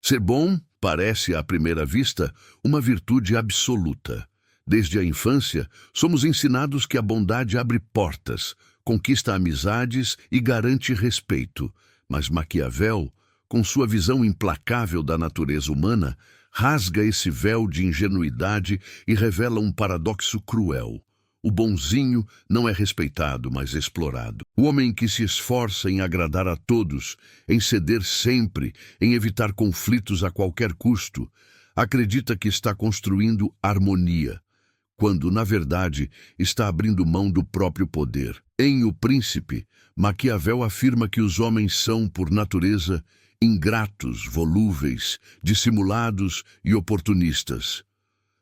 Ser bom parece, à primeira vista, uma virtude absoluta. Desde a infância, somos ensinados que a bondade abre portas, conquista amizades e garante respeito. Mas Maquiavel, com sua visão implacável da natureza humana, rasga esse véu de ingenuidade e revela um paradoxo cruel. O bonzinho não é respeitado, mas explorado. O homem que se esforça em agradar a todos, em ceder sempre, em evitar conflitos a qualquer custo, acredita que está construindo harmonia, quando, na verdade, está abrindo mão do próprio poder. Em O Príncipe, Maquiavel afirma que os homens são, por natureza, ingratos, volúveis, dissimulados e oportunistas.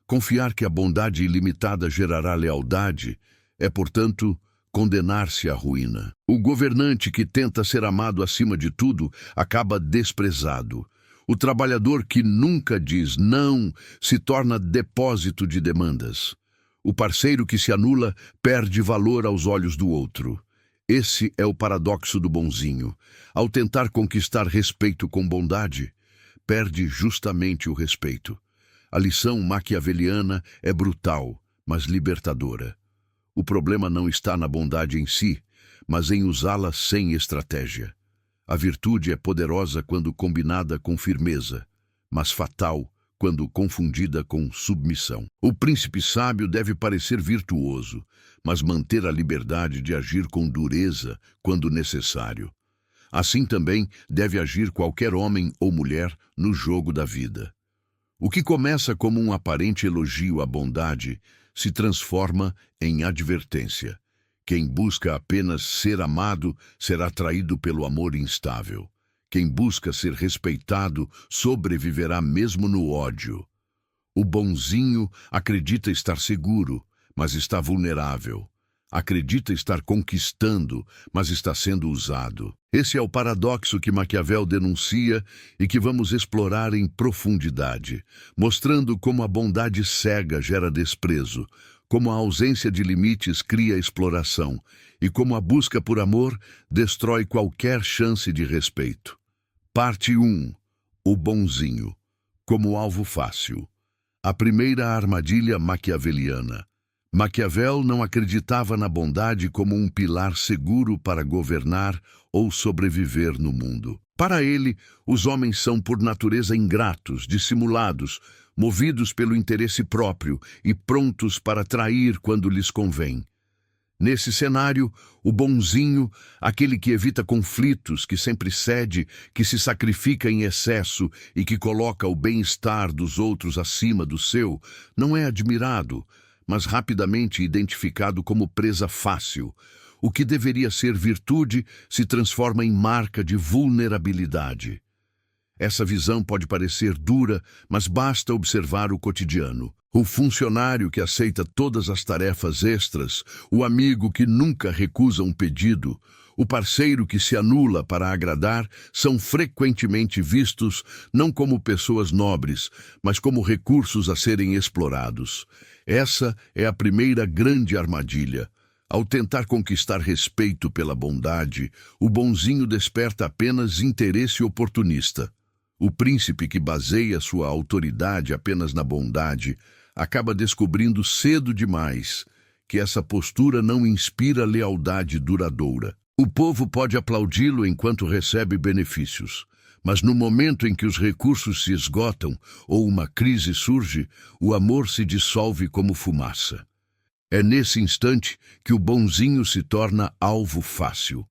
Confiar que a bondade ilimitada gerará lealdade é, portanto, condenar-se à ruína. O governante que tenta ser amado acima de tudo acaba desprezado. O trabalhador que nunca diz não se torna depósito de demandas. O parceiro que se anula perde valor aos olhos do outro. Esse é o paradoxo do bonzinho. Ao tentar conquistar respeito com bondade, perde justamente o respeito. A lição maquiaveliana é brutal, mas libertadora. O problema não está na bondade em si, mas em usá-la sem estratégia. A virtude é poderosa quando combinada com firmeza, mas fatal quando confundida com submissão. O príncipe sábio deve parecer virtuoso, mas manter a liberdade de agir com dureza quando necessário. Assim também deve agir qualquer homem ou mulher no jogo da vida. O que começa como um aparente elogio à bondade se transforma em advertência. Quem busca apenas ser amado será traído pelo amor instável. Quem busca ser respeitado sobreviverá mesmo no ódio. O bonzinho acredita estar seguro, mas está vulnerável. Acredita estar conquistando, mas está sendo usado. Esse é o paradoxo que Maquiavel denuncia e que vamos explorar em profundidade, mostrando como a bondade cega gera desprezo, como a ausência de limites cria exploração e como a busca por amor destrói qualquer chance de respeito. Parte 1. O bonzinho, como alvo fácil. A primeira armadilha maquiaveliana. Maquiavel não acreditava na bondade como um pilar seguro para governar ou sobreviver no mundo. Para ele, os homens são por natureza ingratos, dissimulados, movidos pelo interesse próprio e prontos para trair quando lhes convém. Nesse cenário, o bonzinho, aquele que evita conflitos, que sempre cede, que se sacrifica em excesso e que coloca o bem-estar dos outros acima do seu, não é admirado, mas rapidamente identificado como presa fácil. O que deveria ser virtude se transforma em marca de vulnerabilidade. Essa visão pode parecer dura, mas basta observar o cotidiano. O funcionário que aceita todas as tarefas extras, o amigo que nunca recusa um pedido, o parceiro que se anula para agradar, são frequentemente vistos não como pessoas nobres, mas como recursos a serem explorados. Essa é a primeira grande armadilha. Ao tentar conquistar respeito pela bondade, o bonzinho desperta apenas interesse oportunista. O príncipe que baseia sua autoridade apenas na bondade acaba descobrindo cedo demais que essa postura não inspira lealdade duradoura. O povo pode aplaudi-lo enquanto recebe benefícios, mas no momento em que os recursos se esgotam ou uma crise surge, o amor se dissolve como fumaça. É nesse instante que o bonzinho se torna alvo fácil.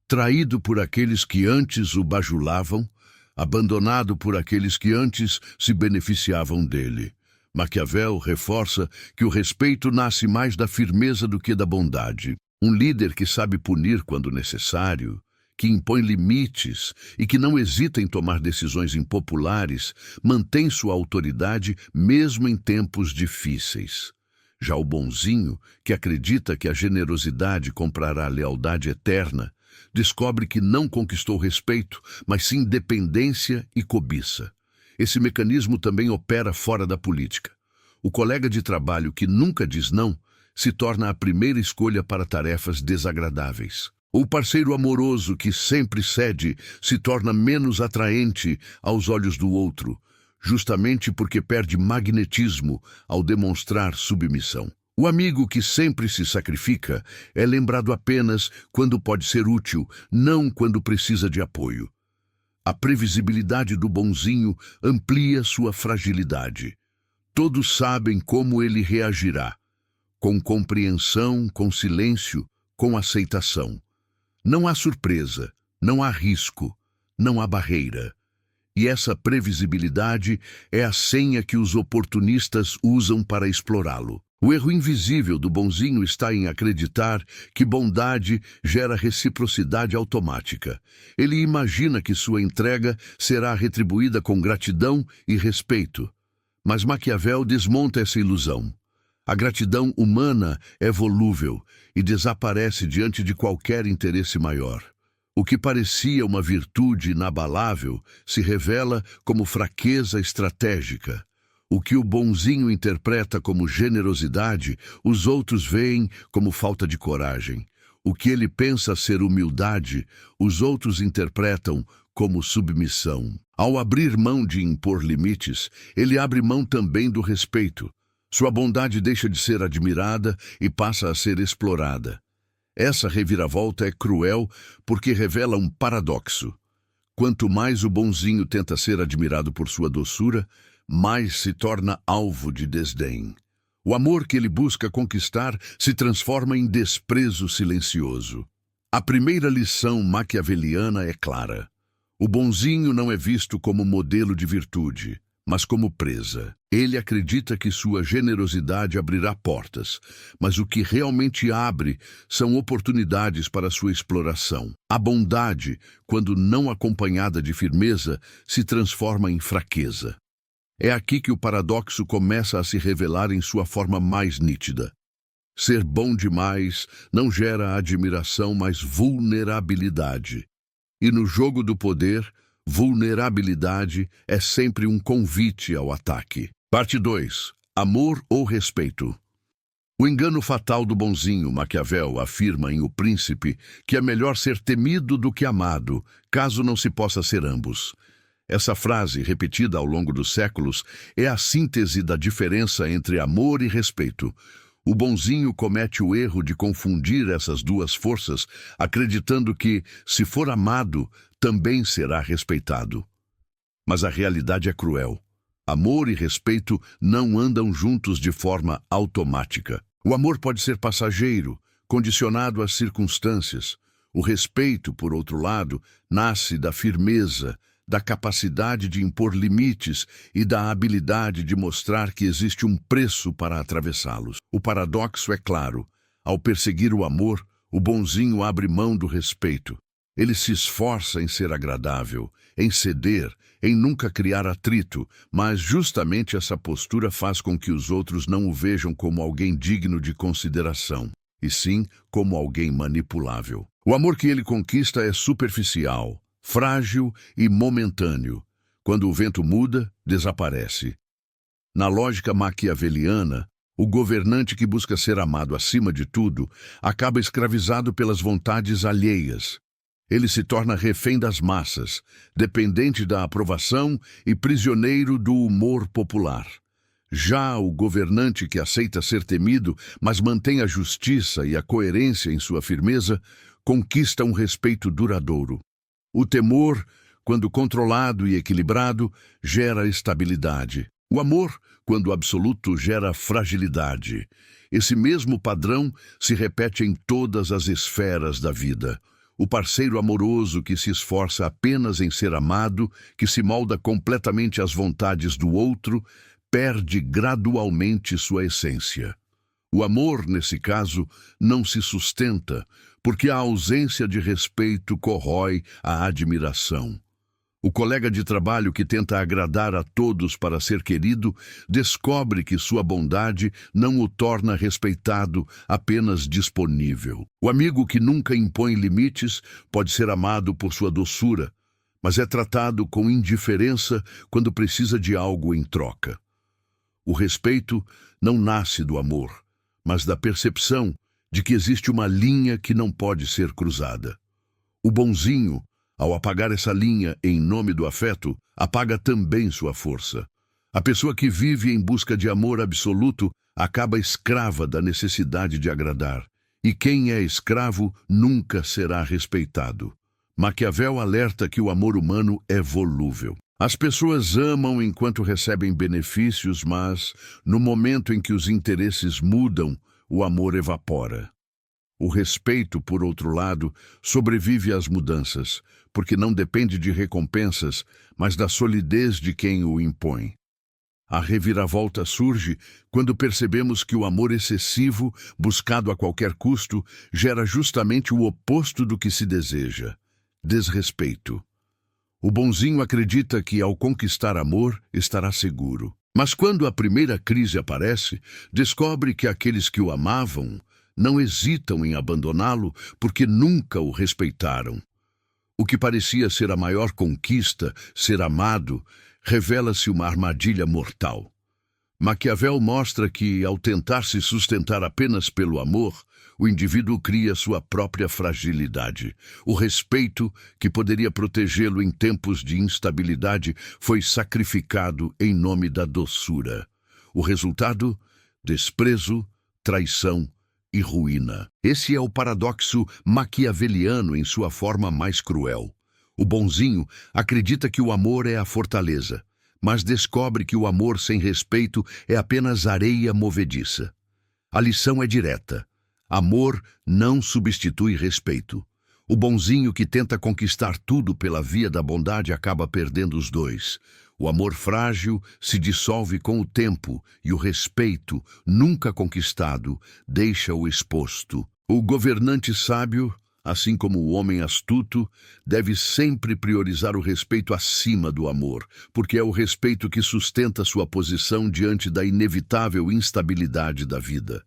Traído por aqueles que antes o bajulavam, abandonado por aqueles que antes se beneficiavam dele. Maquiavel reforça que o respeito nasce mais da firmeza do que da bondade. Um líder que sabe punir quando necessário, que impõe limites e que não hesita em tomar decisões impopulares, mantém sua autoridade mesmo em tempos difíceis. Já o bonzinho, que acredita que a generosidade comprará a lealdade eterna, descobre que não conquistou respeito, mas sim dependência e cobiça. Esse mecanismo também opera fora da política. O colega de trabalho que nunca diz não se torna a primeira escolha para tarefas desagradáveis. O parceiro amoroso que sempre cede se torna menos atraente aos olhos do outro, justamente porque perde magnetismo ao demonstrar submissão. O amigo que sempre se sacrifica é lembrado apenas quando pode ser útil, não quando precisa de apoio. A previsibilidade do bonzinho amplia sua fragilidade. Todos sabem como ele reagirá, com compreensão, com silêncio, com aceitação. Não há surpresa, não há risco, não há barreira. E essa previsibilidade é a senha que os oportunistas usam para explorá-lo. O erro invisível do bonzinho está em acreditar que bondade gera reciprocidade automática. Ele imagina que sua entrega será retribuída com gratidão e respeito. Mas Maquiavel desmonta essa ilusão. A gratidão humana é volúvel e desaparece diante de qualquer interesse maior. O que parecia uma virtude inabalável se revela como fraqueza estratégica. O que o bonzinho interpreta como generosidade, os outros veem como falta de coragem. O que ele pensa ser humildade, os outros interpretam como submissão. Ao abrir mão de impor limites, ele abre mão também do respeito. Sua bondade deixa de ser admirada e passa a ser explorada. Essa reviravolta é cruel porque revela um paradoxo. Quanto mais o bonzinho tenta ser admirado por sua doçura, mais se torna alvo de desdém. O amor que ele busca conquistar se transforma em desprezo silencioso. A primeira lição maquiaveliana é clara. O bonzinho não é visto como modelo de virtude, mas como presa. Ele acredita que sua generosidade abrirá portas, mas o que realmente abre são oportunidades para sua exploração. A bondade, quando não acompanhada de firmeza, se transforma em fraqueza. É aqui que o paradoxo começa a se revelar em sua forma mais nítida. Ser bom demais não gera admiração, mas vulnerabilidade. E no jogo do poder, vulnerabilidade é sempre um convite ao ataque. Parte 2. Amor ou respeito? O engano fatal do bonzinho. Maquiavel afirma em O Príncipe que é melhor ser temido do que amado, caso não se possa ser ambos. Essa frase, repetida ao longo dos séculos, é a síntese da diferença entre amor e respeito. O bonzinho comete o erro de confundir essas duas forças, acreditando que, se for amado, também será respeitado. Mas a realidade é cruel. Amor e respeito não andam juntos de forma automática. O amor pode ser passageiro, condicionado às circunstâncias. O respeito, por outro lado, nasce da firmeza, da capacidade de impor limites e da habilidade de mostrar que existe um preço para atravessá-los. O paradoxo é claro. Ao perseguir o amor, o bonzinho abre mão do respeito. Ele se esforça em ser agradável, em ceder, em nunca criar atrito, mas justamente essa postura faz com que os outros não o vejam como alguém digno de consideração, e sim como alguém manipulável. O amor que ele conquista é superficial, frágil e momentâneo. Quando o vento muda, desaparece. Na lógica maquiaveliana, o governante que busca ser amado acima de tudo acaba escravizado pelas vontades alheias. Ele se torna refém das massas, dependente da aprovação e prisioneiro do humor popular. Já o governante que aceita ser temido, mas mantém a justiça e a coerência em sua firmeza, conquista um respeito duradouro. O temor, quando controlado e equilibrado, gera estabilidade. O amor, quando absoluto, gera fragilidade. Esse mesmo padrão se repete em todas as esferas da vida. O parceiro amoroso que se esforça apenas em ser amado, que se molda completamente às vontades do outro, perde gradualmente sua essência. O amor, nesse caso, não se sustenta, porque a ausência de respeito corrói a admiração. O colega de trabalho que tenta agradar a todos para ser querido descobre que sua bondade não o torna respeitado, apenas disponível. O amigo que nunca impõe limites pode ser amado por sua doçura, mas é tratado com indiferença quando precisa de algo em troca. O respeito não nasce do amor, mas da percepção de que existe uma linha que não pode ser cruzada. O bonzinho, ao apagar essa linha em nome do afeto, apaga também sua força. A pessoa que vive em busca de amor absoluto acaba escrava da necessidade de agradar. E quem é escravo nunca será respeitado. Maquiavel alerta que o amor humano é volúvel. As pessoas amam enquanto recebem benefícios, mas, no momento em que os interesses mudam, o amor evapora. O respeito, por outro lado, sobrevive às mudanças, porque não depende de recompensas, mas da solidez de quem o impõe. A reviravolta surge quando percebemos que o amor excessivo, buscado a qualquer custo, gera justamente o oposto do que se deseja: desrespeito. O bonzinho acredita que, ao conquistar amor, estará seguro. Mas quando a primeira crise aparece, descobre que aqueles que o amavam não hesitam em abandoná-lo porque nunca o respeitaram. O que parecia ser a maior conquista, ser amado, revela-se uma armadilha mortal. Maquiavel mostra que, ao tentar se sustentar apenas pelo amor, o indivíduo cria sua própria fragilidade. O respeito, que poderia protegê-lo em tempos de instabilidade, foi sacrificado em nome da doçura. O resultado? Desprezo, traição e ruína. Esse é o paradoxo maquiaveliano em sua forma mais cruel. O bonzinho acredita que o amor é a fortaleza, mas descobre que o amor sem respeito é apenas areia movediça. A lição é direta. Amor não substitui respeito. O bonzinho que tenta conquistar tudo pela via da bondade acaba perdendo os dois. O amor frágil se dissolve com o tempo e o respeito, nunca conquistado, deixa-o exposto. O governante sábio, assim como o homem astuto, deve sempre priorizar o respeito acima do amor, porque é o respeito que sustenta sua posição diante da inevitável instabilidade da vida.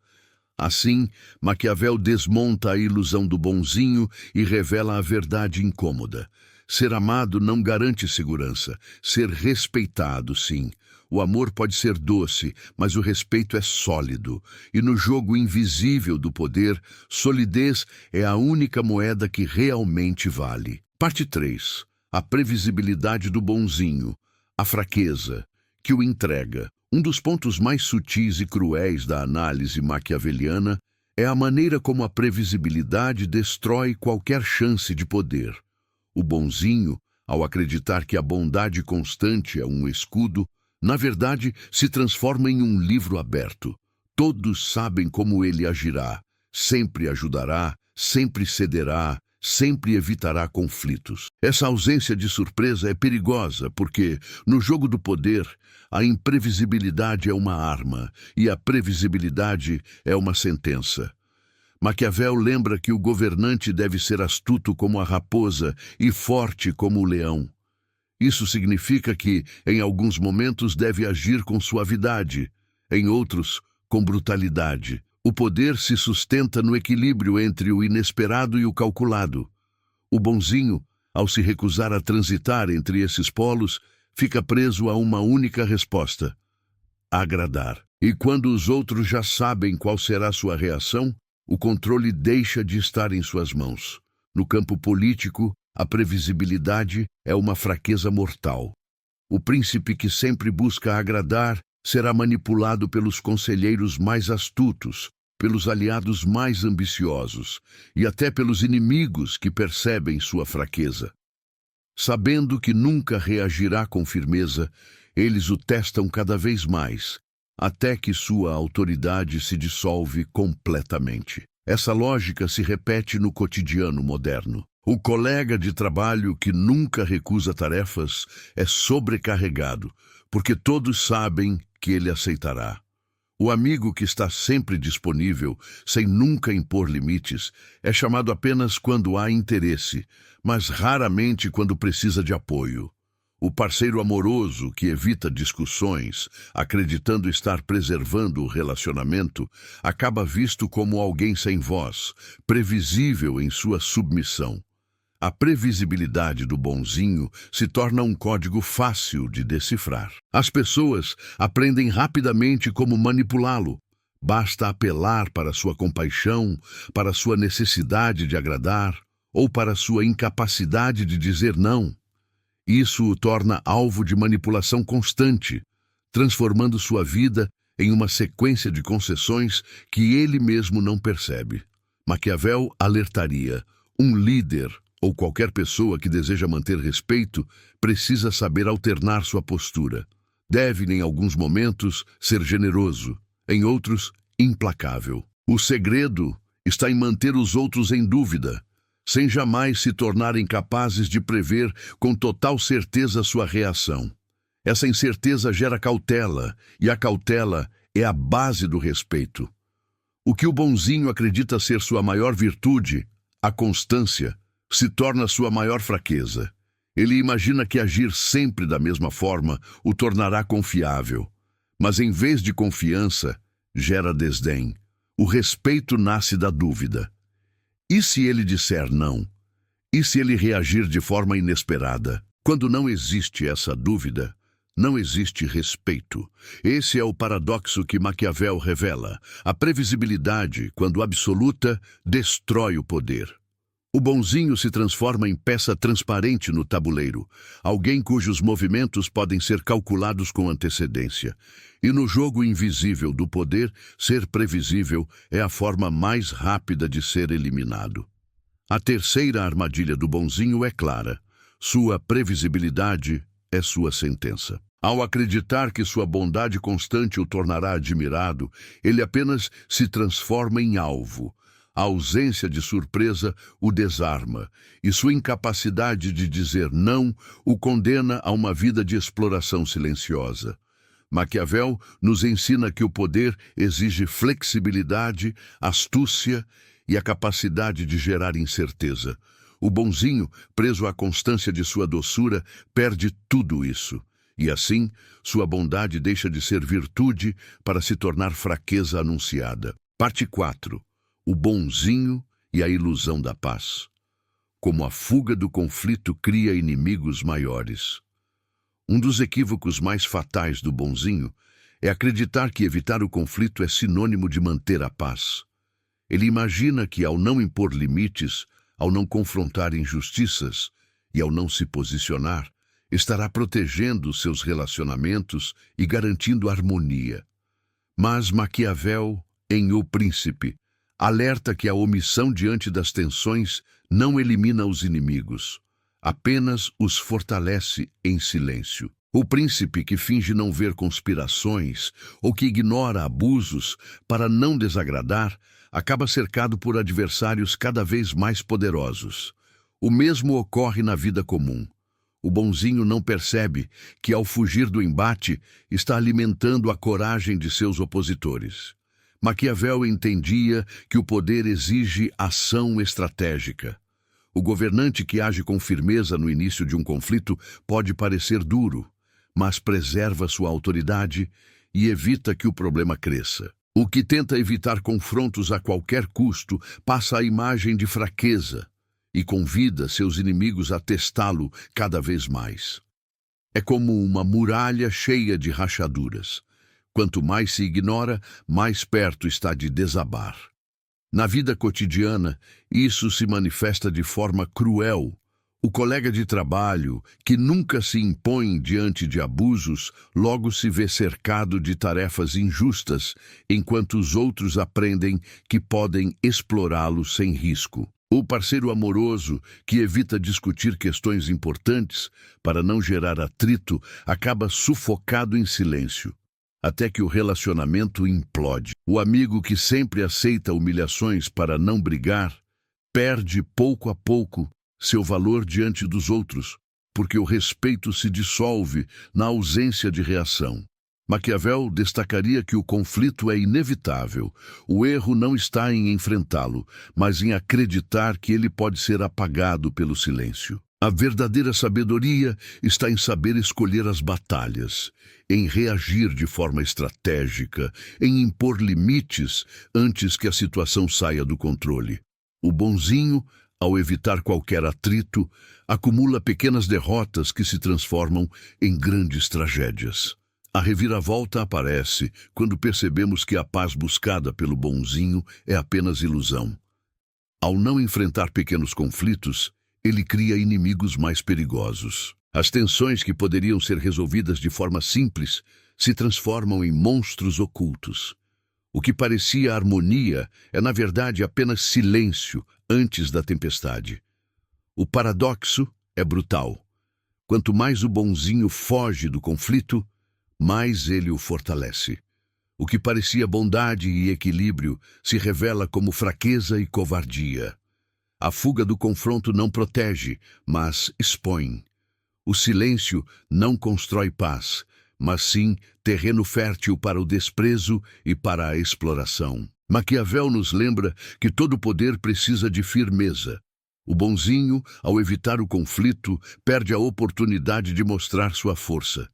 Assim, Maquiavel desmonta a ilusão do bonzinho e revela a verdade incômoda. Ser amado não garante segurança. Ser respeitado, sim. O amor pode ser doce, mas o respeito é sólido. E no jogo invisível do poder, solidez é a única moeda que realmente vale. Parte 3. A previsibilidade do bonzinho. A fraqueza, que o entrega. Um dos pontos mais sutis e cruéis da análise maquiaveliana é a maneira como a previsibilidade destrói qualquer chance de poder. O bonzinho, ao acreditar que a bondade constante é um escudo, na verdade se transforma em um livro aberto. Todos sabem como ele agirá, sempre ajudará, sempre cederá, sempre evitará conflitos. Essa ausência de surpresa é perigosa porque, no jogo do poder, a imprevisibilidade é uma arma e a previsibilidade é uma sentença. Maquiavel lembra que o governante deve ser astuto como a raposa e forte como o leão. Isso significa que, em alguns momentos, deve agir com suavidade, em outros, com brutalidade. O poder se sustenta no equilíbrio entre o inesperado e o calculado. O bonzinho, ao se recusar a transitar entre esses polos, fica preso a uma única resposta: agradar. E quando os outros já sabem qual será sua reação, o controle deixa de estar em suas mãos. No campo político, a previsibilidade é uma fraqueza mortal. O príncipe que sempre busca agradar será manipulado pelos conselheiros mais astutos, pelos aliados mais ambiciosos e até pelos inimigos que percebem sua fraqueza. Sabendo que nunca reagirá com firmeza, eles o testam cada vez mais, até que sua autoridade se dissolve completamente. Essa lógica se repete no cotidiano moderno. O colega de trabalho que nunca recusa tarefas é sobrecarregado, porque todos sabem que ele aceitará. O amigo que está sempre disponível, sem nunca impor limites, é chamado apenas quando há interesse, mas raramente quando precisa de apoio. O parceiro amoroso que evita discussões, acreditando estar preservando o relacionamento, acaba visto como alguém sem voz, previsível em sua submissão. A previsibilidade do bonzinho se torna um código fácil de decifrar. As pessoas aprendem rapidamente como manipulá-lo, Basta apelar para sua compaixão, para sua necessidade de agradar ou para sua incapacidade de dizer não. Isso o torna alvo de manipulação constante, transformando sua vida em uma sequência de concessões que ele mesmo não percebe. Maquiavel alertaria: um líder ou qualquer pessoa que deseja manter respeito precisa saber alternar sua postura. Deve, em alguns momentos, ser generoso, em outros, implacável. O segredo está em manter os outros em dúvida, sem jamais se tornarem capazes de prever com total certeza sua reação. Essa incerteza gera cautela, e a cautela é a base do respeito. O que o bonzinho acredita ser sua maior virtude, a constância, se torna sua maior fraqueza. Ele imagina que agir sempre da mesma forma o tornará confiável. Mas em vez de confiança, gera desdém. O respeito nasce da dúvida. E se ele disser não? E se ele reagir de forma inesperada? Quando não existe essa dúvida, não existe respeito. Esse é o paradoxo que Maquiavel revela. A previsibilidade, quando absoluta, destrói o poder. O bonzinho se transforma em peça transparente no tabuleiro, alguém cujos movimentos podem ser calculados com antecedência. E no jogo invisível do poder, ser previsível é a forma mais rápida de ser eliminado. A terceira armadilha do bonzinho é clara. Sua previsibilidade é sua sentença. Ao acreditar que sua bondade constante o tornará admirado, ele apenas se transforma em alvo. A ausência de surpresa o desarma, e sua incapacidade de dizer não o condena a uma vida de exploração silenciosa. Maquiavel nos ensina que o poder exige flexibilidade, astúcia e a capacidade de gerar incerteza. O bonzinho, preso à constância de sua doçura, perde tudo isso. E assim, sua bondade deixa de ser virtude para se tornar fraqueza anunciada. Parte 4. O bonzinho e a ilusão da paz. Como a fuga do conflito cria inimigos maiores. Um dos equívocos mais fatais do bonzinho é acreditar que evitar o conflito é sinônimo de manter a paz. Ele imagina que, ao não impor limites, ao não confrontar injustiças e ao não se posicionar, estará protegendo seus relacionamentos e garantindo harmonia. Mas Maquiavel, em O Príncipe, alerta que a omissão diante das tensões não elimina os inimigos, apenas os fortalece em silêncio. O príncipe que finge não ver conspirações ou que ignora abusos para não desagradar, acaba cercado por adversários cada vez mais poderosos. O mesmo ocorre na vida comum. O bonzinho não percebe que, ao fugir do embate, está alimentando a coragem de seus opositores. Maquiavel entendia que o poder exige ação estratégica. O governante que age com firmeza no início de um conflito pode parecer duro, mas preserva sua autoridade e evita que o problema cresça. O que tenta evitar confrontos a qualquer custo passa a imagem de fraqueza e convida seus inimigos a testá-lo cada vez mais. É como uma muralha cheia de rachaduras. Quanto mais se ignora, mais perto está de desabar. Na vida cotidiana, isso se manifesta de forma cruel. O colega de trabalho, que nunca se impõe diante de abusos, logo se vê cercado de tarefas injustas, enquanto os outros aprendem que podem explorá-lo sem risco. O parceiro amoroso, que evita discutir questões importantes para não gerar atrito, acaba sufocado em silêncio, até que o relacionamento implode. O amigo que sempre aceita humilhações para não brigar, perde pouco a pouco seu valor diante dos outros, porque o respeito se dissolve na ausência de reação. Maquiavel destacaria que o conflito é inevitável. O erro não está em enfrentá-lo, mas em acreditar que ele pode ser apagado pelo silêncio. A verdadeira sabedoria está em saber escolher as batalhas, em reagir de forma estratégica, em impor limites antes que a situação saia do controle. O bonzinho, ao evitar qualquer atrito, acumula pequenas derrotas que se transformam em grandes tragédias. A reviravolta aparece quando percebemos que a paz buscada pelo bonzinho é apenas ilusão. Ao não enfrentar pequenos conflitos, ele cria inimigos mais perigosos. As tensões que poderiam ser resolvidas de forma simples se transformam em monstros ocultos. O que parecia harmonia é, na verdade, apenas silêncio antes da tempestade. O paradoxo é brutal. Quanto mais o bonzinho foge do conflito, mais ele o fortalece. O que parecia bondade e equilíbrio se revela como fraqueza e covardia. A fuga do confronto não protege, mas expõe. O silêncio não constrói paz, mas sim terreno fértil para o desprezo e para a exploração. Maquiavel nos lembra que todo poder precisa de firmeza. O bonzinho, ao evitar o conflito, perde a oportunidade de mostrar sua força.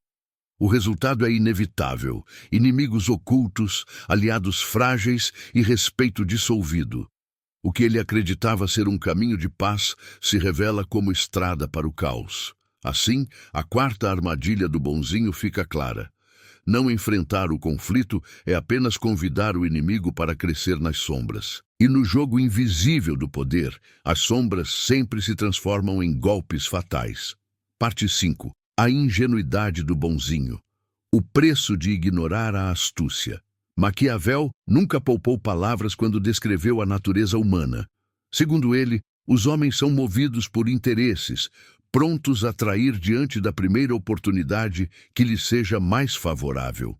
O resultado é inevitável: inimigos ocultos, aliados frágeis e respeito dissolvido. O que ele acreditava ser um caminho de paz se revela como estrada para o caos. Assim, a quarta armadilha do bonzinho fica clara. Não enfrentar o conflito é apenas convidar o inimigo para crescer nas sombras. E no jogo invisível do poder, as sombras sempre se transformam em golpes fatais. Parte 5. A ingenuidade do bonzinho. O preço de ignorar a astúcia. Maquiavel nunca poupou palavras quando descreveu a natureza humana. Segundo ele, os homens são movidos por interesses, prontos a trair diante da primeira oportunidade que lhes seja mais favorável.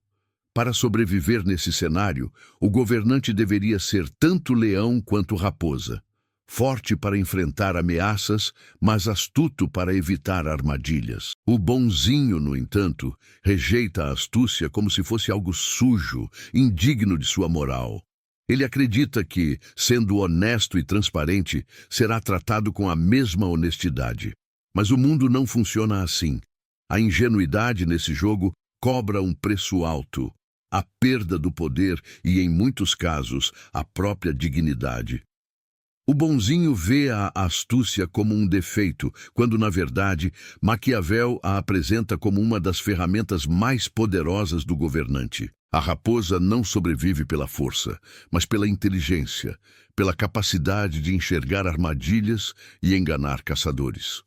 Para sobreviver nesse cenário, o governante deveria ser tanto leão quanto raposa. Forte para enfrentar ameaças, mas astuto para evitar armadilhas. O bonzinho, no entanto, rejeita a astúcia como se fosse algo sujo, indigno de sua moral. Ele acredita que, sendo honesto e transparente, será tratado com a mesma honestidade. Mas o mundo não funciona assim. A ingenuidade nesse jogo cobra um preço alto: a perda do poder e, em muitos casos, a própria dignidade. O bonzinho vê a astúcia como um defeito, quando, na verdade, Maquiavel a apresenta como uma das ferramentas mais poderosas do governante. A raposa não sobrevive pela força, mas pela inteligência, pela capacidade de enxergar armadilhas e enganar caçadores.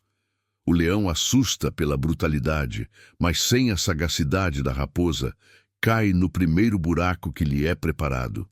O leão assusta pela brutalidade, mas sem a sagacidade da raposa, cai no primeiro buraco que lhe é preparado.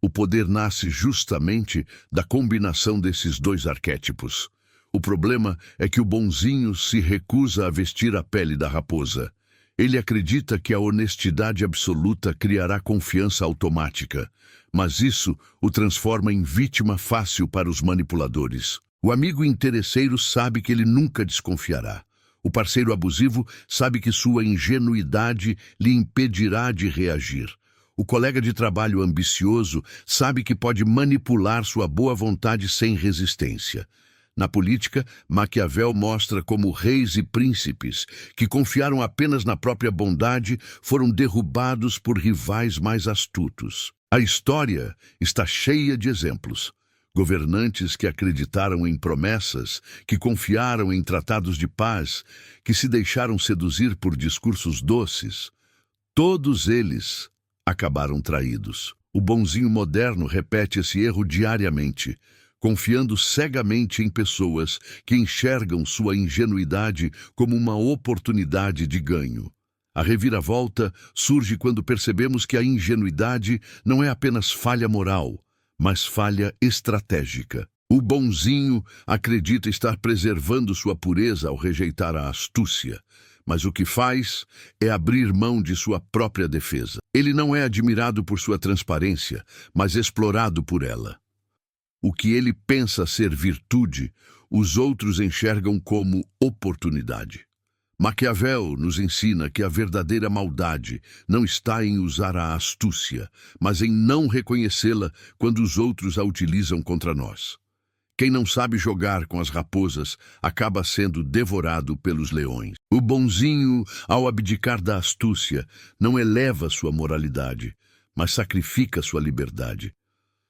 O poder nasce justamente da combinação desses dois arquétipos. O problema é que o bonzinho se recusa a vestir a pele da raposa. Ele acredita que a honestidade absoluta criará confiança automática, mas isso o transforma em vítima fácil para os manipuladores. O amigo interesseiro sabe que ele nunca desconfiará. O parceiro abusivo sabe que sua ingenuidade lhe impedirá de reagir. O colega de trabalho ambicioso sabe que pode manipular sua boa vontade sem resistência. Na política, Maquiavel mostra como reis e príncipes, que confiaram apenas na própria bondade, foram derrubados por rivais mais astutos. A história está cheia de exemplos. Governantes que acreditaram em promessas, que confiaram em tratados de paz, que se deixaram seduzir por discursos doces. Todos eles acabaram traídos. O bonzinho moderno repete esse erro diariamente, confiando cegamente em pessoas que enxergam sua ingenuidade como uma oportunidade de ganho. A reviravolta surge quando percebemos que a ingenuidade não é apenas falha moral, mas falha estratégica. O bonzinho acredita estar preservando sua pureza ao rejeitar a astúcia, mas o que faz é abrir mão de sua própria defesa. Ele não é admirado por sua transparência, mas explorado por ela. O que ele pensa ser virtude, os outros enxergam como oportunidade. Maquiavel nos ensina que a verdadeira maldade não está em usar a astúcia, mas em não reconhecê-la quando os outros a utilizam contra nós. Quem não sabe jogar com as raposas acaba sendo devorado pelos leões. O bonzinho, ao abdicar da astúcia, não eleva sua moralidade, mas sacrifica sua liberdade.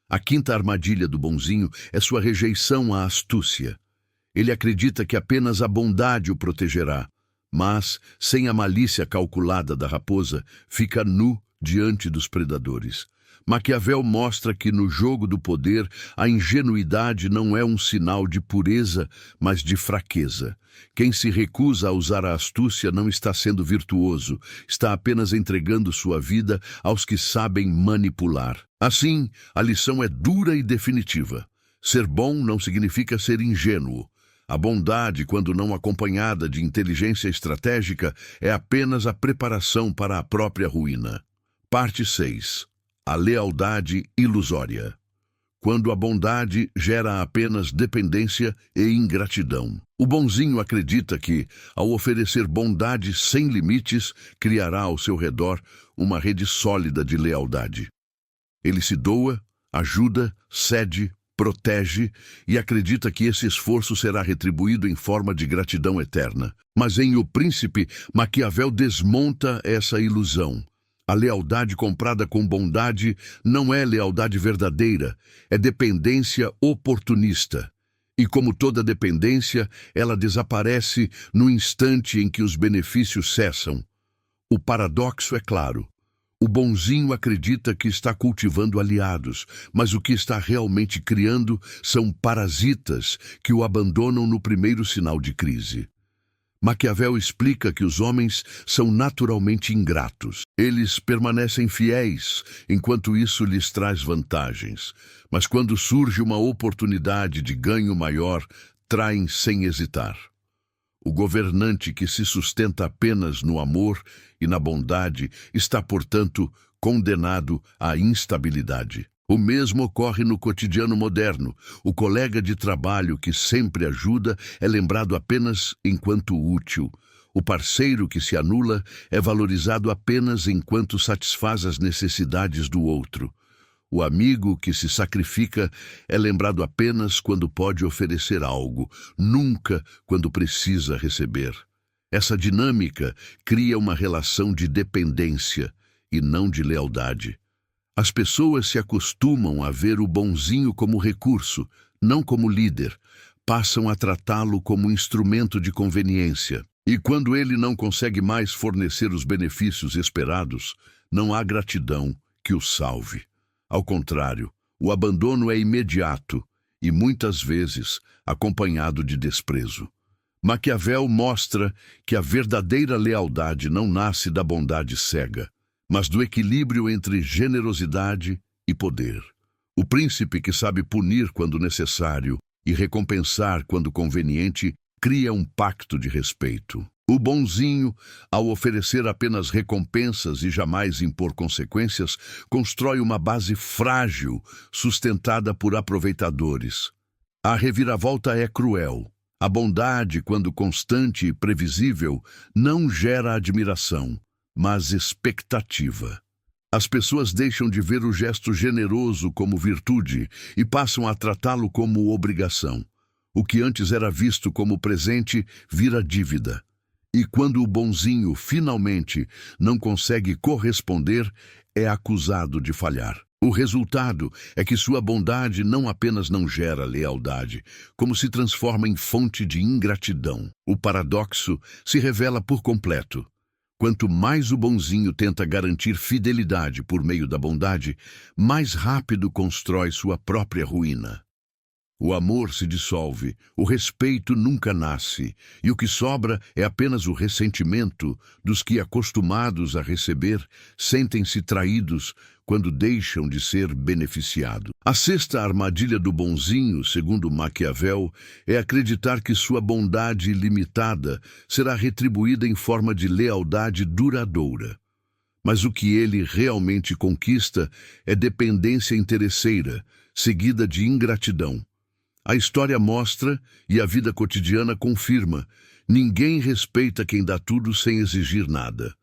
A quinta armadilha do bonzinho é sua rejeição à astúcia. Ele acredita que apenas a bondade o protegerá, mas, sem a malícia calculada da raposa, fica nu diante dos predadores. Maquiavel mostra que no jogo do poder a ingenuidade não é um sinal de pureza, mas de fraqueza. Quem se recusa a usar a astúcia não está sendo virtuoso, está apenas entregando sua vida aos que sabem manipular. Assim, a lição é dura e definitiva. Ser bom não significa ser ingênuo. A bondade, quando não acompanhada de inteligência estratégica, é apenas a preparação para a própria ruína. Parte 6. A lealdade ilusória. Quando a bondade gera apenas dependência e ingratidão. O bonzinho acredita que, ao oferecer bondade sem limites, criará ao seu redor uma rede sólida de lealdade. Ele se doa, ajuda, cede, protege e acredita que esse esforço será retribuído em forma de gratidão eterna. Mas em O Príncipe, Maquiavel desmonta essa ilusão. A lealdade comprada com bondade não é lealdade verdadeira, é dependência oportunista. E como toda dependência, ela desaparece no instante em que os benefícios cessam. O paradoxo é claro. O bonzinho acredita que está cultivando aliados, mas o que está realmente criando são parasitas que o abandonam no primeiro sinal de crise. Maquiavel explica que os homens são naturalmente ingratos. Eles permanecem fiéis, enquanto isso lhes traz vantagens. Mas quando surge uma oportunidade de ganho maior, traem sem hesitar. O governante que se sustenta apenas no amor e na bondade está, portanto, condenado à instabilidade. O mesmo ocorre no cotidiano moderno. O colega de trabalho que sempre ajuda é lembrado apenas enquanto útil. O parceiro que se anula é valorizado apenas enquanto satisfaz as necessidades do outro. O amigo que se sacrifica é lembrado apenas quando pode oferecer algo, nunca quando precisa receber. Essa dinâmica cria uma relação de dependência e não de lealdade. As pessoas se acostumam a ver o bonzinho como recurso, não como líder. Passam a tratá-lo como instrumento de conveniência. E quando ele não consegue mais fornecer os benefícios esperados, não há gratidão que o salve. Ao contrário, o abandono é imediato e, muitas vezes, acompanhado de desprezo. Maquiavel mostra que a verdadeira lealdade não nasce da bondade cega, mas do equilíbrio entre generosidade e poder. O príncipe que sabe punir quando necessário e recompensar quando conveniente cria um pacto de respeito. O bonzinho, ao oferecer apenas recompensas e jamais impor consequências, constrói uma base frágil, sustentada por aproveitadores. A reviravolta é cruel. A bondade, quando constante e previsível, não gera admiração, mas expectativa. As pessoas deixam de ver o gesto generoso como virtude e passam a tratá-lo como obrigação. O que antes era visto como presente vira dívida. E quando o bonzinho finalmente não consegue corresponder, é acusado de falhar. O resultado é que sua bondade não apenas não gera lealdade, como se transforma em fonte de ingratidão. O paradoxo se revela por completo. Quanto mais o bonzinho tenta garantir fidelidade por meio da bondade, mais rápido constrói sua própria ruína. O amor se dissolve, o respeito nunca nasce, e o que sobra é apenas o ressentimento dos que, acostumados a receber, sentem-se traídos quando deixam de ser beneficiados. A sexta armadilha do bonzinho, segundo Maquiavel, é acreditar que sua bondade ilimitada será retribuída em forma de lealdade duradoura. Mas o que ele realmente conquista é dependência interesseira, seguida de ingratidão. A história mostra, e a vida cotidiana confirma, ninguém respeita quem dá tudo sem exigir nada.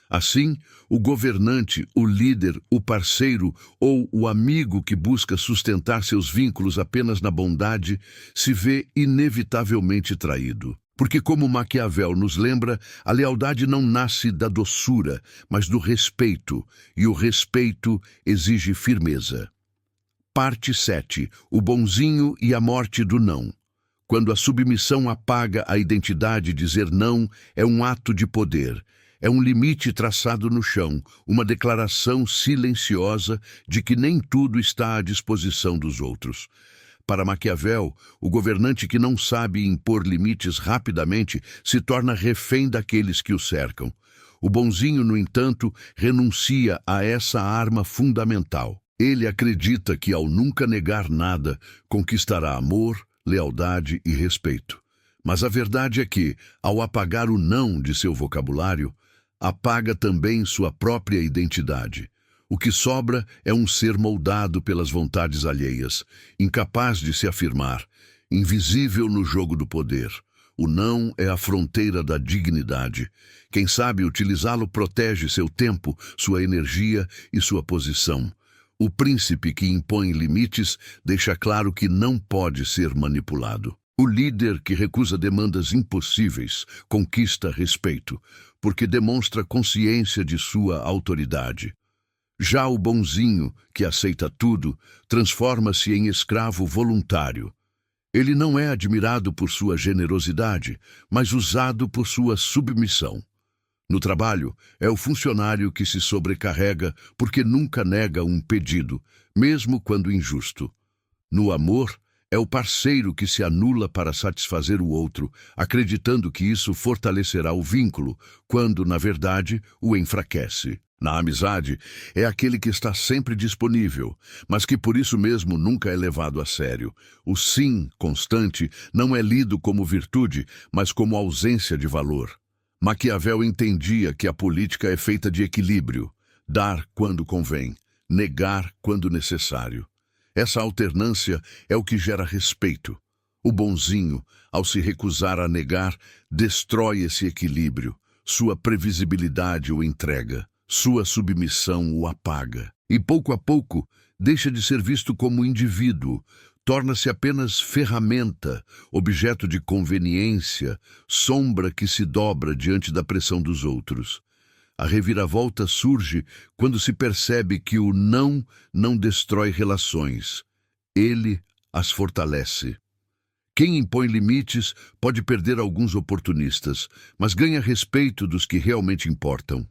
Assim, o governante, o líder, o parceiro ou o amigo que busca sustentar seus vínculos apenas na bondade se vê inevitavelmente traído. Porque, como Maquiavel nos lembra, a lealdade não nasce da doçura, mas do respeito, e o respeito exige firmeza. Parte 7. O bonzinho e a morte do não. Quando a submissão apaga a identidade, dizer não é um ato de poder. É um limite traçado no chão, uma declaração silenciosa de que nem tudo está à disposição dos outros. Para Maquiavel, o governante que não sabe impor limites rapidamente se torna refém daqueles que o cercam. O bonzinho, no entanto, renuncia a essa arma fundamental. Ele acredita que, ao nunca negar nada, conquistará amor, lealdade e respeito. Mas a verdade é que, ao apagar o não de seu vocabulário, apaga também sua própria identidade. O que sobra é um ser moldado pelas vontades alheias, incapaz de se afirmar, invisível no jogo do poder. O não é a fronteira da dignidade. Quem sabe utilizá-lo protege seu tempo, sua energia e sua posição. O príncipe que impõe limites deixa claro que não pode ser manipulado. O líder que recusa demandas impossíveis conquista respeito, porque demonstra consciência de sua autoridade. Já o bonzinho, que aceita tudo, transforma-se em escravo voluntário. Ele não é admirado por sua generosidade, mas usado por sua submissão. No trabalho, é o funcionário que se sobrecarrega porque nunca nega um pedido, mesmo quando injusto. No amor, é o parceiro que se anula para satisfazer o outro, acreditando que isso fortalecerá o vínculo, quando, na verdade, o enfraquece. Na amizade, é aquele que está sempre disponível, mas que por isso mesmo nunca é levado a sério. O sim constante não é lido como virtude, mas como ausência de valor. Maquiavel entendia que a política é feita de equilíbrio, dar quando convém, negar quando necessário. Essa alternância é o que gera respeito. O bonzinho, ao se recusar a negar, destrói esse equilíbrio. Sua previsibilidade o entrega, sua submissão o apaga. E pouco a pouco, deixa de ser visto como indivíduo, torna-se apenas ferramenta, objeto de conveniência, sombra que se dobra diante da pressão dos outros. A reviravolta surge quando se percebe que o não destrói relações. Ele as fortalece. Quem impõe limites pode perder alguns oportunistas, mas ganha respeito dos que realmente importam.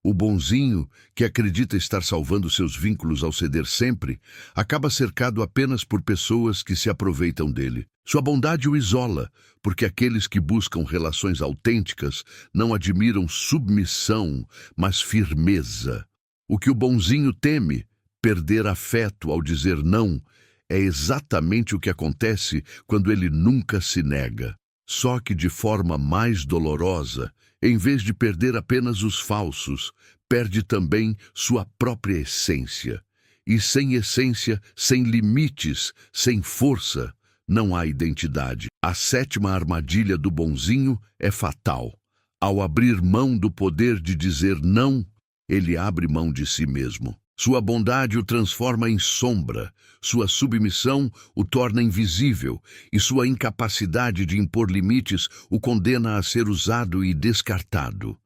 O bonzinho, que acredita estar salvando seus vínculos ao ceder sempre, acaba cercado apenas por pessoas que se aproveitam dele. Sua bondade o isola, porque aqueles que buscam relações autênticas não admiram submissão, mas firmeza. O que o bonzinho teme, perder afeto ao dizer não, é exatamente o que acontece quando ele nunca se nega. Só que de forma mais dolorosa, em vez de perder apenas os falsos, perde também sua própria essência. E sem essência, sem limites, sem força, não há identidade. A sétima armadilha do bonzinho é fatal. Ao abrir mão do poder de dizer não, ele abre mão de si mesmo. Sua bondade o transforma em sombra, sua submissão o torna invisível e sua incapacidade de impor limites o condena a ser usado e descartado.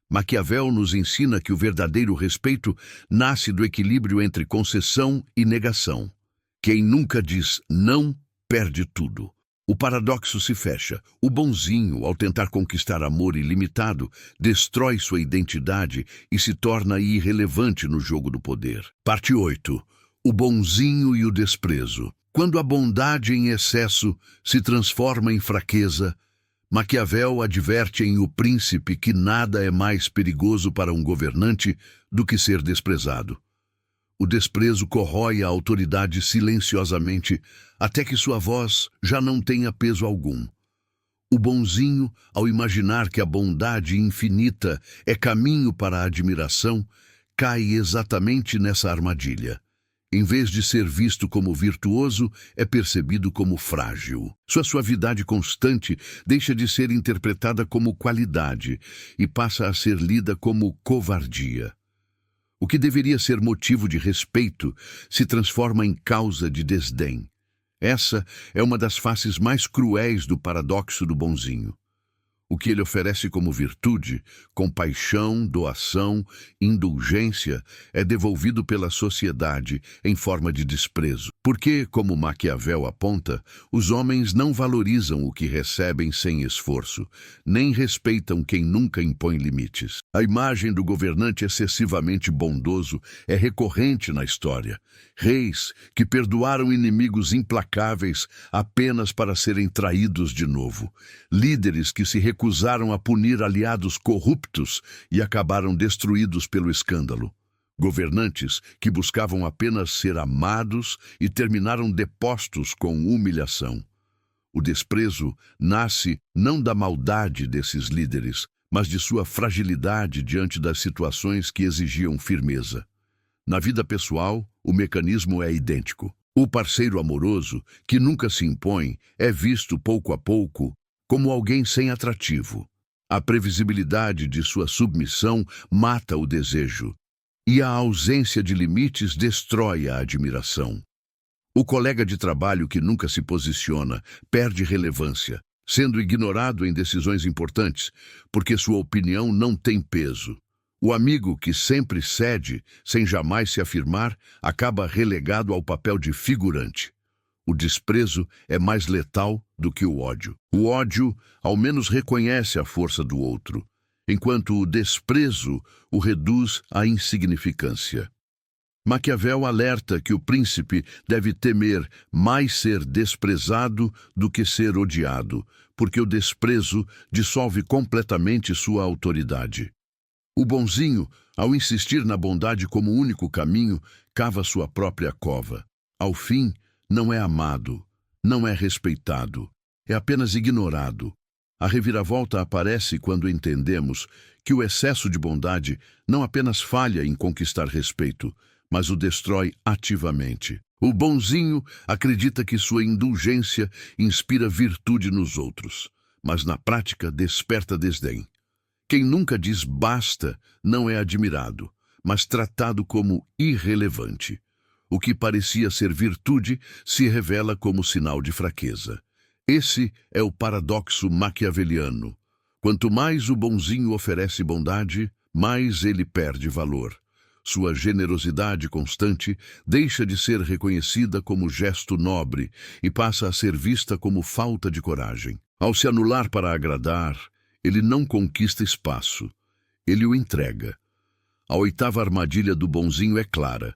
Maquiavel nos ensina que o verdadeiro respeito nasce do equilíbrio entre concessão e negação. Quem nunca diz não, perde tudo. O paradoxo se fecha. O bonzinho, ao tentar conquistar amor ilimitado, destrói sua identidade e se torna irrelevante no jogo do poder. Parte 8. O bonzinho e o desprezo. Quando a bondade em excesso se transforma em fraqueza, Maquiavel adverte em O Príncipe que nada é mais perigoso para um governante do que ser desprezado. O desprezo corrói a autoridade silenciosamente, até que sua voz já não tenha peso algum. O bonzinho, ao imaginar que a bondade infinita é caminho para a admiração, cai exatamente nessa armadilha. Em vez de ser visto como virtuoso, é percebido como frágil. Sua suavidade constante deixa de ser interpretada como qualidade e passa a ser lida como covardia. O que deveria ser motivo de respeito se transforma em causa de desdém. Essa é uma das faces mais cruéis do paradoxo do bonzinho. O que ele oferece como virtude, compaixão, doação, indulgência, é devolvido pela sociedade em forma de desprezo. Porque, como Maquiavel aponta, os homens não valorizam o que recebem sem esforço, nem respeitam quem nunca impõe limites. A imagem do governante excessivamente bondoso é recorrente na história. Reis que perdoaram inimigos implacáveis apenas para serem traídos de novo. Líderes que se recusaram a punir aliados corruptos e acabaram destruídos pelo escândalo. Governantes que buscavam apenas ser amados e terminaram depostos com humilhação. O desprezo nasce não da maldade desses líderes, mas de sua fragilidade diante das situações que exigiam firmeza. Na vida pessoal, o mecanismo é idêntico. O parceiro amoroso, que nunca se impõe, é visto pouco a pouco como alguém sem atrativo. A previsibilidade de sua submissão mata o desejo. E a ausência de limites destrói a admiração. O colega de trabalho que nunca se posiciona perde relevância, sendo ignorado em decisões importantes, porque sua opinião não tem peso. O amigo que sempre cede, sem jamais se afirmar, acaba relegado ao papel de figurante. O desprezo é mais letal do que o ódio. O ódio, ao menos, reconhece a força do outro, enquanto o desprezo o reduz à insignificância. Maquiavel alerta que o príncipe deve temer mais ser desprezado do que ser odiado, porque o desprezo dissolve completamente sua autoridade. O bonzinho, ao insistir na bondade como único caminho, cava sua própria cova. Ao fim, não é amado, não é respeitado, é apenas ignorado. A reviravolta aparece quando entendemos que o excesso de bondade não apenas falha em conquistar respeito, mas o destrói ativamente. O bonzinho acredita que sua indulgência inspira virtude nos outros, mas na prática desperta desdém. Quem nunca diz basta não é admirado, mas tratado como irrelevante. O que parecia ser virtude se revela como sinal de fraqueza. Esse é o paradoxo maquiaveliano. Quanto mais o bonzinho oferece bondade, mais ele perde valor. Sua generosidade constante deixa de ser reconhecida como gesto nobre e passa a ser vista como falta de coragem. Ao se anular para agradar, ele não conquista espaço, ele o entrega. A oitava armadilha do bonzinho é clara.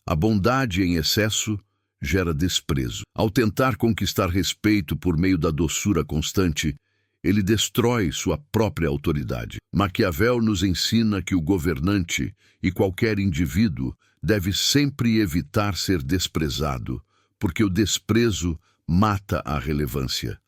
A bondade em excesso gera desprezo. Ao tentar conquistar respeito por meio da doçura constante, ele destrói sua própria autoridade. Maquiavel nos ensina que o governante e qualquer indivíduo deve sempre evitar ser desprezado, porque o desprezo mata a relevância.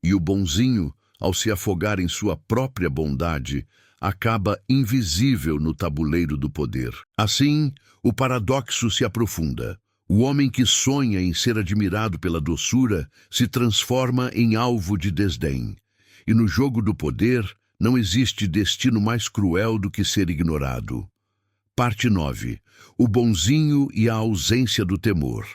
E o bonzinho, ao se afogar em sua própria bondade, acaba invisível no tabuleiro do poder. Assim, o paradoxo se aprofunda. O homem que sonha em ser admirado pela doçura se transforma em alvo de desdém. E no jogo do poder não existe destino mais cruel do que ser ignorado. Parte 9. O bonzinho e a ausência do temor.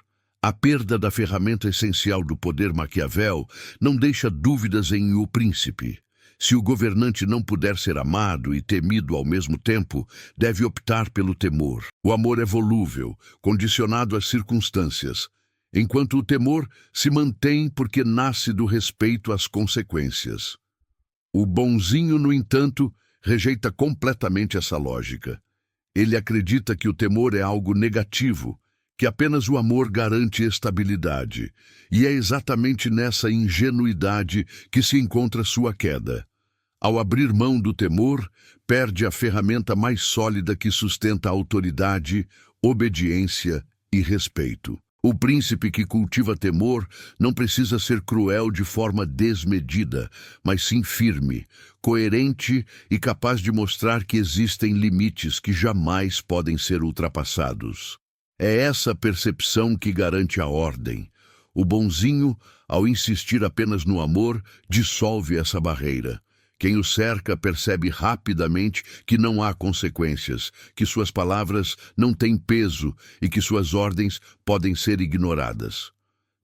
A perda da ferramenta essencial do poder Maquiavel não deixa dúvidas em O Príncipe. Se o governante não puder ser amado e temido ao mesmo tempo, deve optar pelo temor. O amor é volúvel, condicionado às circunstâncias, enquanto o temor se mantém porque nasce do respeito às consequências. O bonzinho, no entanto, rejeita completamente essa lógica. Ele acredita que o temor é algo negativo, que apenas o amor garante estabilidade, e é exatamente nessa ingenuidade que se encontra sua queda. Ao abrir mão do temor, perde a ferramenta mais sólida que sustenta a autoridade, obediência e respeito. O príncipe que cultiva temor não precisa ser cruel de forma desmedida, mas sim firme, coerente e capaz de mostrar que existem limites que jamais podem ser ultrapassados. É essa percepção que garante a ordem. O bonzinho, ao insistir apenas no amor, dissolve essa barreira. Quem o cerca percebe rapidamente que não há consequências, que suas palavras não têm peso e que suas ordens podem ser ignoradas.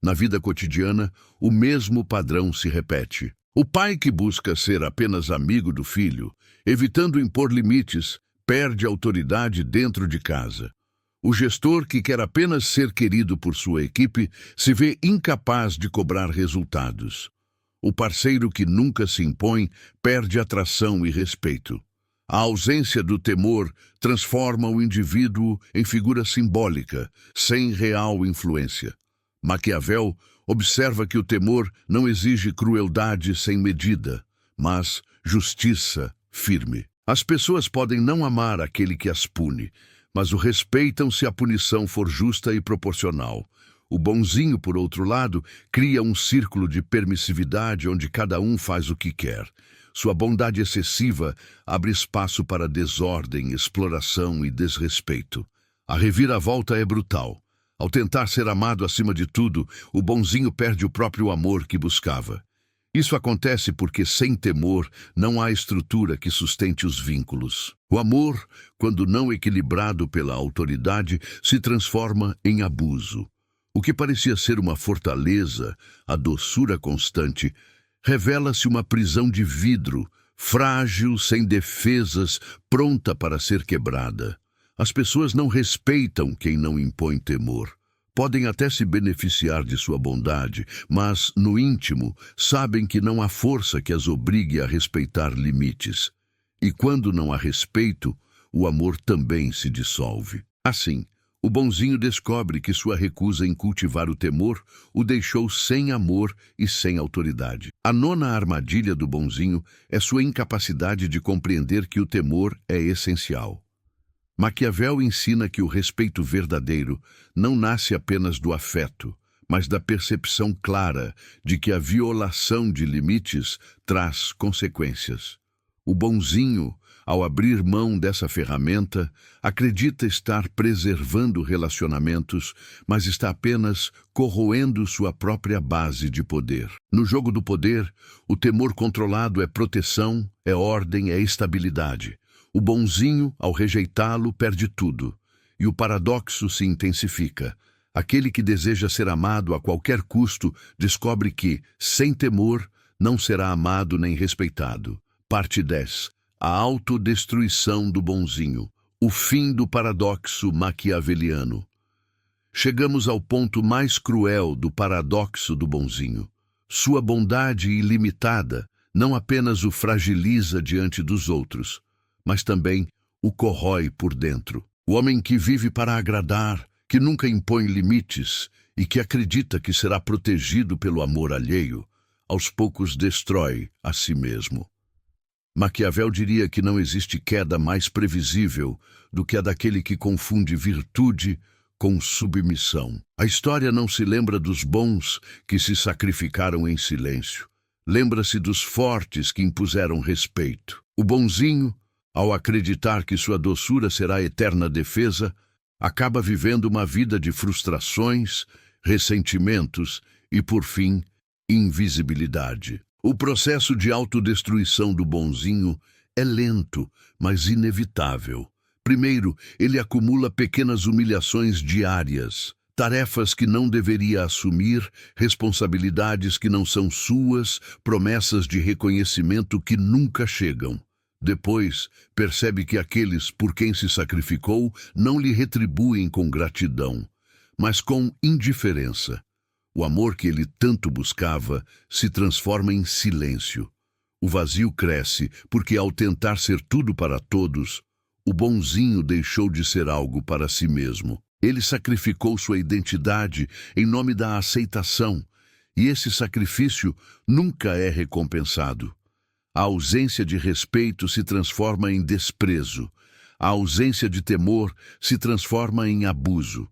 Na vida cotidiana, o mesmo padrão se repete. O pai que busca ser apenas amigo do filho, evitando impor limites, perde autoridade dentro de casa. O gestor que quer apenas ser querido por sua equipe se vê incapaz de cobrar resultados. O parceiro que nunca se impõe perde atração e respeito. A ausência do temor transforma o indivíduo em figura simbólica, sem real influência. Maquiavel observa que o temor não exige crueldade sem medida, mas justiça firme. As pessoas podem não amar aquele que as pune, mas o respeitam se a punição for justa e proporcional. O bonzinho, por outro lado, cria um círculo de permissividade onde cada um faz o que quer. Sua bondade excessiva abre espaço para desordem, exploração e desrespeito. A reviravolta é brutal. Ao tentar ser amado acima de tudo, o bonzinho perde o próprio amor que buscava. Isso acontece porque, sem temor, não há estrutura que sustente os vínculos. O amor, quando não equilibrado pela autoridade, se transforma em abuso. O que parecia ser uma fortaleza, a doçura constante, revela-se uma prisão de vidro, frágil, sem defesas, pronta para ser quebrada. As pessoas não respeitam quem não impõe temor. Podem até se beneficiar de sua bondade, mas, no íntimo, sabem que não há força que as obrigue a respeitar limites. E quando não há respeito, o amor também se dissolve. Assim, o bonzinho descobre que sua recusa em cultivar o temor o deixou sem amor e sem autoridade. A nona armadilha do bonzinho é sua incapacidade de compreender que o temor é essencial. Maquiavel ensina que o respeito verdadeiro não nasce apenas do afeto, mas da percepção clara de que a violação de limites traz consequências. O bonzinho, ao abrir mão dessa ferramenta, acredita estar preservando relacionamentos, mas está apenas corroendo sua própria base de poder. No jogo do poder, o temor controlado é proteção, é ordem, é estabilidade. O bonzinho, ao rejeitá-lo, perde tudo, e o paradoxo se intensifica. Aquele que deseja ser amado a qualquer custo descobre que, sem temor, não será amado nem respeitado. Parte 10. A autodestruição do bonzinho. O fim do paradoxo maquiaveliano. Chegamos ao ponto mais cruel do paradoxo do bonzinho. Sua bondade ilimitada não apenas o fragiliza diante dos outros, mas também o corrói por dentro. O homem que vive para agradar, que nunca impõe limites e que acredita que será protegido pelo amor alheio, aos poucos destrói a si mesmo. Maquiavel diria que não existe queda mais previsível do que a daquele que confunde virtude com submissão. A história não se lembra dos bons que se sacrificaram em silêncio. Lembra-se dos fortes que impuseram respeito. O bonzinho, ao acreditar que sua doçura será eterna defesa, acaba vivendo uma vida de frustrações, ressentimentos e, por fim, invisibilidade. O processo de autodestruição do bonzinho é lento, mas inevitável. Primeiro, ele acumula pequenas humilhações diárias, tarefas que não deveria assumir, responsabilidades que não são suas, promessas de reconhecimento que nunca chegam. Depois, percebe que aqueles por quem se sacrificou não lhe retribuem com gratidão, mas com indiferença. O amor que ele tanto buscava se transforma em silêncio. O vazio cresce porque, ao tentar ser tudo para todos, o bonzinho deixou de ser algo para si mesmo. Ele sacrificou sua identidade em nome da aceitação, e esse sacrifício nunca é recompensado. A ausência de respeito se transforma em desprezo. A ausência de temor se transforma em abuso.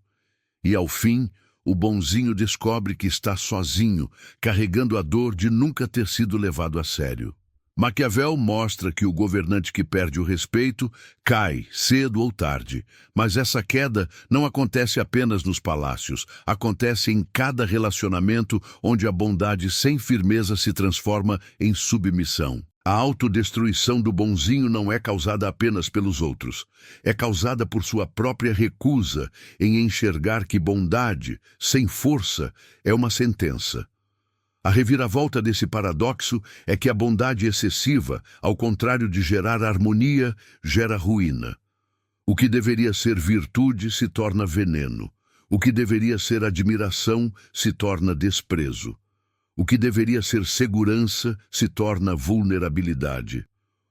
E, ao fim, o bonzinho descobre que está sozinho, carregando a dor de nunca ter sido levado a sério. Maquiavel mostra que o governante que perde o respeito cai, cedo ou tarde. Mas essa queda não acontece apenas nos palácios, acontece em cada relacionamento onde a bondade sem firmeza se transforma em submissão. A autodestruição do bonzinho não é causada apenas pelos outros. É causada por sua própria recusa em enxergar que bondade, sem força, é uma sentença. A reviravolta desse paradoxo é que a bondade excessiva, ao contrário de gerar harmonia, gera ruína. O que deveria ser virtude se torna veneno. O que deveria ser admiração se torna desprezo. O que deveria ser segurança se torna vulnerabilidade.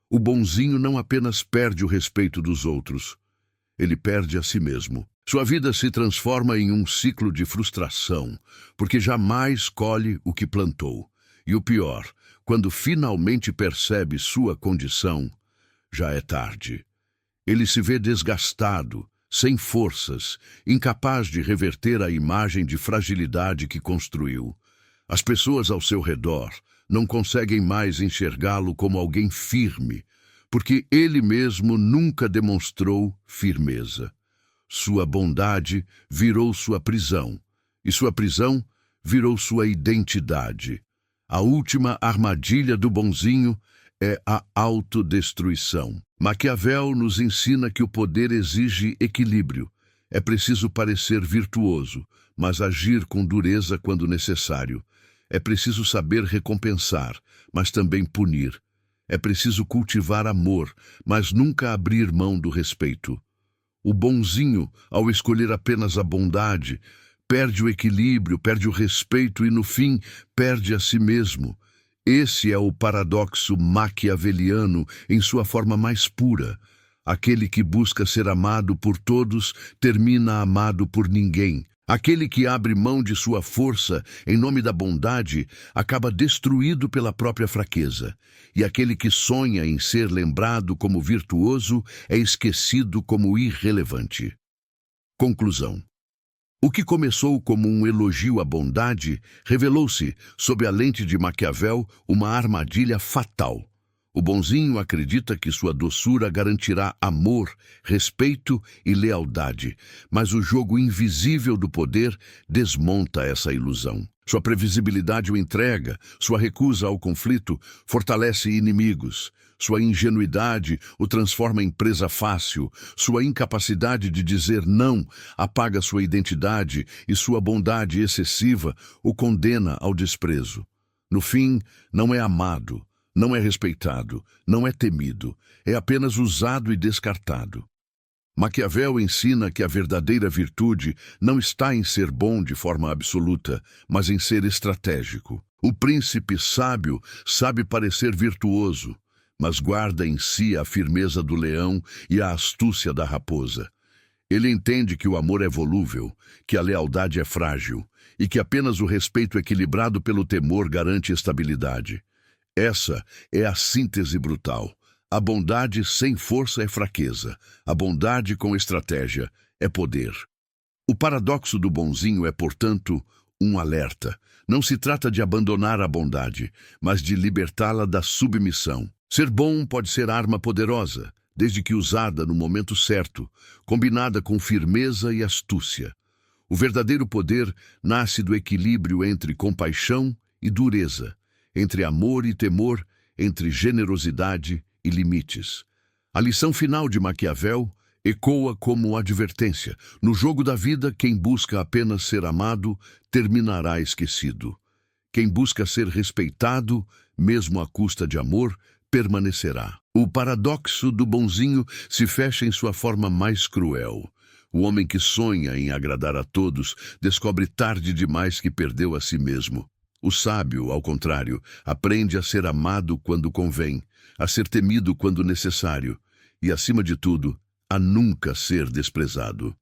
O bonzinho não apenas perde o respeito dos outros, ele perde a si mesmo. Sua vida se transforma em um ciclo de frustração, porque jamais colhe o que plantou. E o pior, quando finalmente percebe sua condição, já é tarde. Ele se vê desgastado, sem forças, incapaz de reverter a imagem de fragilidade que construiu. As pessoas ao seu redor não conseguem mais enxergá-lo como alguém firme, porque ele mesmo nunca demonstrou firmeza. Sua bondade virou sua prisão, e sua prisão virou sua identidade. A última armadilha do bonzinho é a autodestruição. Maquiavel nos ensina que o poder exige equilíbrio. É preciso parecer virtuoso, mas agir com dureza quando necessário. É preciso saber recompensar, mas também punir. É preciso cultivar amor, mas nunca abrir mão do respeito. O bonzinho, ao escolher apenas a bondade, perde o equilíbrio, perde o respeito e, no fim, perde a si mesmo. Esse é o paradoxo maquiaveliano em sua forma mais pura. Aquele que busca ser amado por todos termina amado por ninguém. Aquele que abre mão de sua força em nome da bondade acaba destruído pela própria fraqueza. E aquele que sonha em ser lembrado como virtuoso é esquecido como irrelevante. Conclusão. O que começou como um elogio à bondade revelou-se, sob a lente de Maquiavel, uma armadilha fatal. O bonzinho acredita que sua doçura garantirá amor, respeito e lealdade, mas o jogo invisível do poder desmonta essa ilusão. Sua previsibilidade o entrega, sua recusa ao conflito fortalece inimigos. Sua ingenuidade o transforma em presa fácil, sua incapacidade de dizer não apaga sua identidade e sua bondade excessiva o condena ao desprezo. No fim, não é amado, não é respeitado, não é temido, é apenas usado e descartado. Maquiavel ensina que a verdadeira virtude não está em ser bom de forma absoluta, mas em ser estratégico. O príncipe sábio sabe parecer virtuoso, mas guarda em si a firmeza do leão e a astúcia da raposa. Ele entende que o amor é volúvel, que a lealdade é frágil e que apenas o respeito equilibrado pelo temor garante estabilidade. Essa é a síntese brutal. A bondade sem força é fraqueza. A bondade com estratégia é poder. O paradoxo do bonzinho é, portanto, um alerta. Não se trata de abandonar a bondade, mas de libertá-la da submissão. Ser bom pode ser arma poderosa, desde que usada no momento certo, combinada com firmeza e astúcia. O verdadeiro poder nasce do equilíbrio entre compaixão e dureza, entre amor e temor, entre generosidade e limites. A lição final de Maquiavel ecoa como advertência. No jogo da vida, quem busca apenas ser amado terminará esquecido. Quem busca ser respeitado, mesmo à custa de amor, permanecerá. O paradoxo do bonzinho se fecha em sua forma mais cruel. O homem que sonha em agradar a todos descobre tarde demais que perdeu a si mesmo. O sábio, ao contrário, aprende a ser amado quando convém, a ser temido quando necessário e, acima de tudo, a nunca ser desprezado.